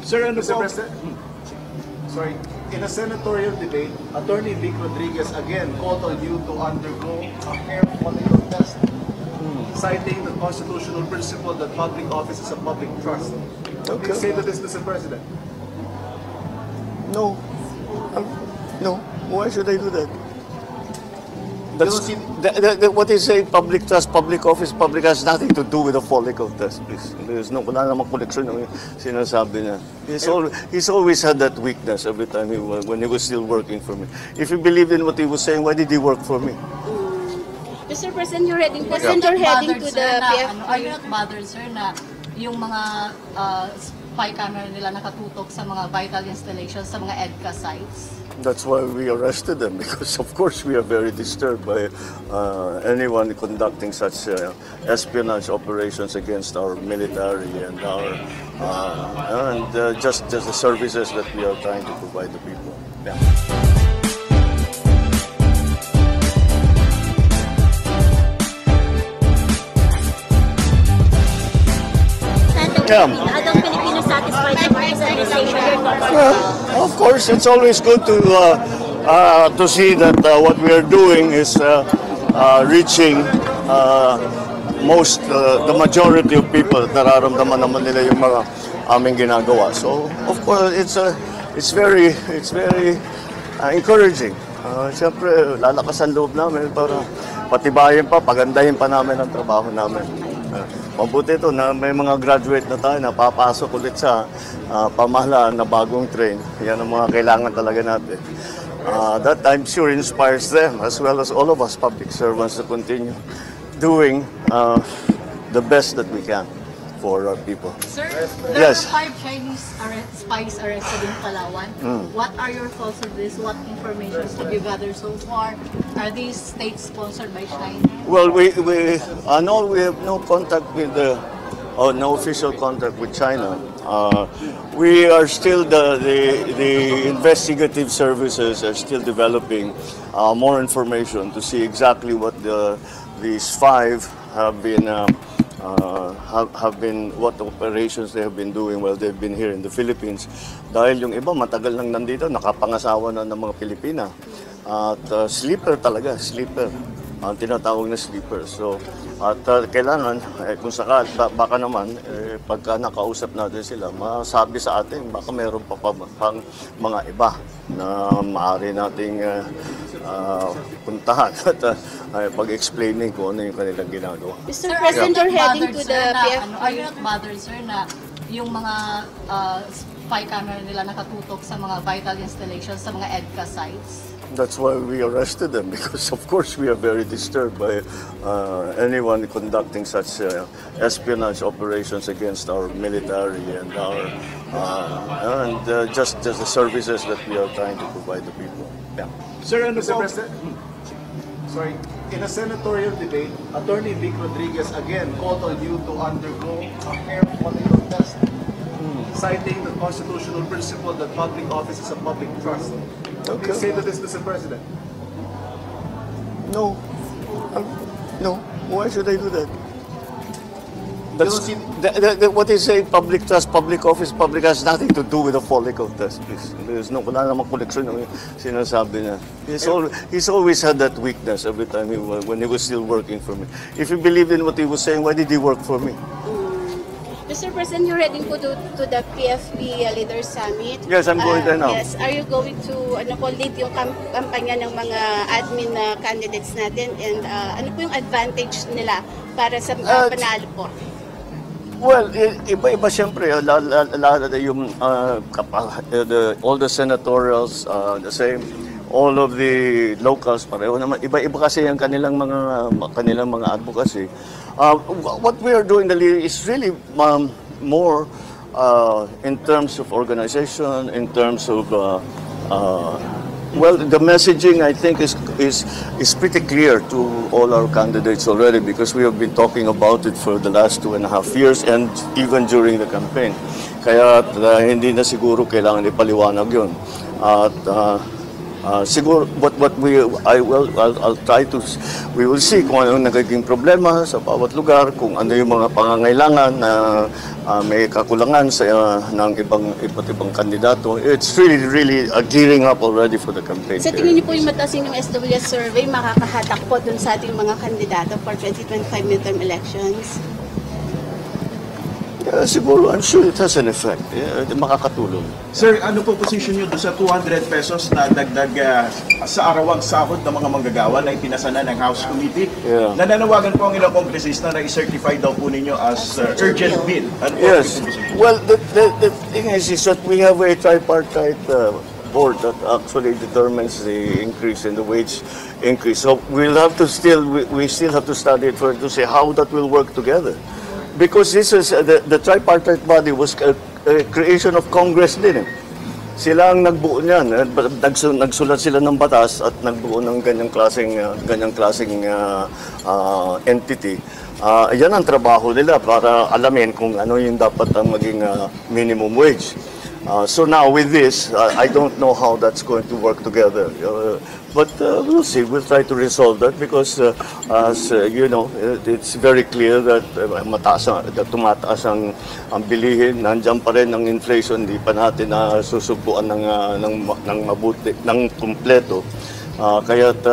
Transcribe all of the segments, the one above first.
Sir, ano Mr. po? President, sorry, in a senatorial debate, Attorney Vic Rodriguez again called on you to undergo a fair political test, citing the constitutional principle that public office is a public trust. What do you say to this, Mr. President? No. No. Why should I do that? That's, what they say, public trust, public office, public has nothing to do with the political test, please. There's no, wala namang connection ng sinasabi niya. He's always had that weakness every time when he was still working for me. If he believed in what he was saying, why did he work for me? Mr. President, you're heading to the PF. Are you not bothered, sir, na yung mga spy camera nila nakatutok sa mga vital installations, sa mga EDCA sites? That's why we arrested them, because of course we are very disturbed by anyone conducting such espionage operations against our military and just the services that we are trying to provide the people. Yeah. Adong Pilipino satisfied with this administration? Of course, it's always good to see that what we are doing is reaching the majority of people. Nararamdaman naman nila yung mga aming ginagawa. So, of course, it's very encouraging. Siyempre, lalakas ang loob namin para patibayin pa, pagandahin pa namin ang trabaho namin. Mabuti ito na may mga graduate na tayo na papasok ulit sa pamahalaan na bagong train. Yan ang mga kailangan talaga natin. That I'm sure inspires them as well as all of us public servants to continue doing the best that we can for our people. Sir, Yes. there are 5 Chinese spies arrested in Palawan. What are your thoughts on this? What information have you gathered so far? Are these states sponsored by China? Well, we have no contact with no official contact with China. We are still the investigative services are still developing more information to see exactly what these 5 have been what operations they have been doing while they've been here in the Philippines. Dahil yung iba matagal nang nandito, nakapangasawa na ng mga Pilipina. At sleeper talaga, sleeper. Ang tinatawag na sleeper. So, at kailangan, kung sakal, baka naman, pagka nakausap natin sila, masabi sa atin, baka meron pang mga iba na maaari nating puntahan at pag-explaining kung ano yung kanilang ginagawa. Mr. President, you're heading to the PF. Are you not bothered, sir, na yung mga spy camera nila nakatutok sa mga vital installations, sa mga EDCA sites? That's why we arrested them, because of course we are very disturbed by anyone conducting such espionage operations against our military and just the services that we are trying to provide the people. Yeah. Sir, ano Mr. po? President, sorry, in a senatorial debate, Attorney Vic Rodriguez again called on you to undergo a fair political test, citing the constitutional principle that public office is a public trust. What do you say to this, Mr. President? No. No. Why should I do that? That's, what they say, public trust, public office, public has nothing to do with the political test, please. There's no, wala namang connection ng sinasabi niya. He's always had that weakness every time when he was still working for me. If he believed in what he was saying, why did he work for me? Mr. President, you're heading to the PFP Leaders Summit. Yes, I'm going there now. Yes, are you going to lead yung kampanya ng mga admin candidates natin, and ano po yung advantage nila para sa panalo po? Well, iba-iba siyempre. Yung all the senatorials, the same. All of the locals, pareho naman. Iba-iba kasi yung kanilang mga advocacy. What we are doing is really more in terms of organization, in terms of well, the messaging I think is pretty clear to all our candidates already, because we have been talking about it for the last 2.5 years and even during the campaign. Kaya hindi na siguro kailangan ipaliwanag yun. At Siguro, I'll try to, we will see kung ano nagiging problema sa bawat lugar, kung ano yung mga pangangailangan na may kakulangan sa ng iba't ibang kandidato. It's really gearing up already for the campaign. Sa tingin niyo po yung mataas yung SWS survey makakahatak po dun sa ating mga kandidato for 2025 midterm elections? Siguro, I'm sure it has an effect. Makakatulong. Sir, ano po position nyo doon sa 200 pesos na dagdag sa arawang sahod ng mga manggagawa na ipinasa na ng House Committee? Yeah. Nananawagan po ang ilang kongresista na i-certify daw po ninyo as urgent bill. Ano po Yes. yung position? Well, the thing is that we have a tripartite board that actually determines the increase in the wage increase. So we'll have to we still have to study it further to see how that will work together. Because this is the tripartite body was a creation of Congress din. Sila ang nagbuo niyan. Nagsulat sila ng batas at nagbuo ng ganyang klaseng entity. Yan ang trabaho nila para alamin kung ano yung dapat ang maging minimum wage. So now with this, I don't know how that's going to work together. But we'll see. We'll try to resolve that because, as you know, it's very clear that tumataas ang bilihin. Nandiyan pa rin ang inflation. Hindi pa natin susubuan ng mabuti, ng kumpleto. Kaya't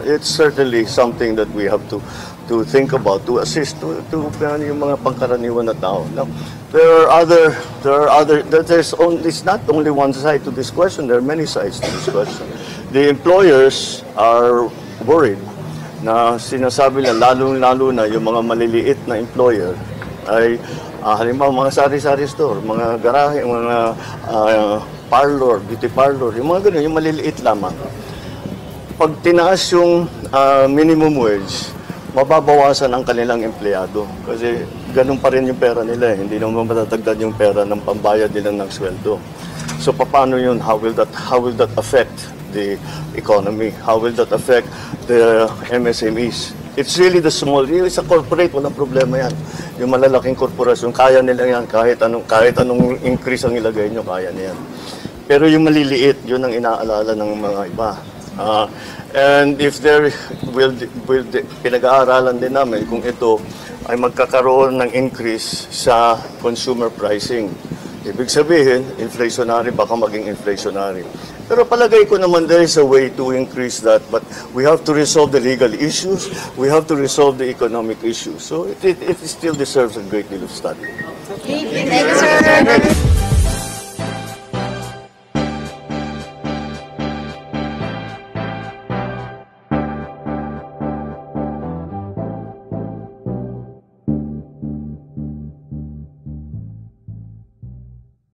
it's certainly something that we have to think about, to assist to yung mga pangkaraniwan na tao. Now, it's not only one side to this question, there are many sides to this question. The employers are worried na sinasabi na lalo na yung mga maliliit na employer ay halimbawa mga sari-sari store, mga garahe, mga parlor, beauty parlor, yung mga ganun, yung maliliit lamang. Pag tinaas yung minimum wage, mababawasan ang kanilang empleyado kasi ganun pa rin yung pera nila, hindi naman matatagdan yung pera ng pambayad nila ng sweldo. So paano yun? How will that affect the economy? How will that affect the MSMEs? It's really the small, sa corporate, walang problema yan. Yung malalaking korporasyon, kaya nila yan, kahit anong increase ang ilagay nyo, kaya niyan. Pero yung maliliit, yun ang inaalala ng mga iba. And if there pinag-aaralan din namin kung ito ay magkakaroon ng increase sa consumer pricing. Ibig sabihin, inflationary, baka maging inflationary. Pero palagay ko naman there is a way to increase that, but we have to resolve the legal issues, we have to resolve the economic issues. So it still deserves a great deal of study. Thank you, sir.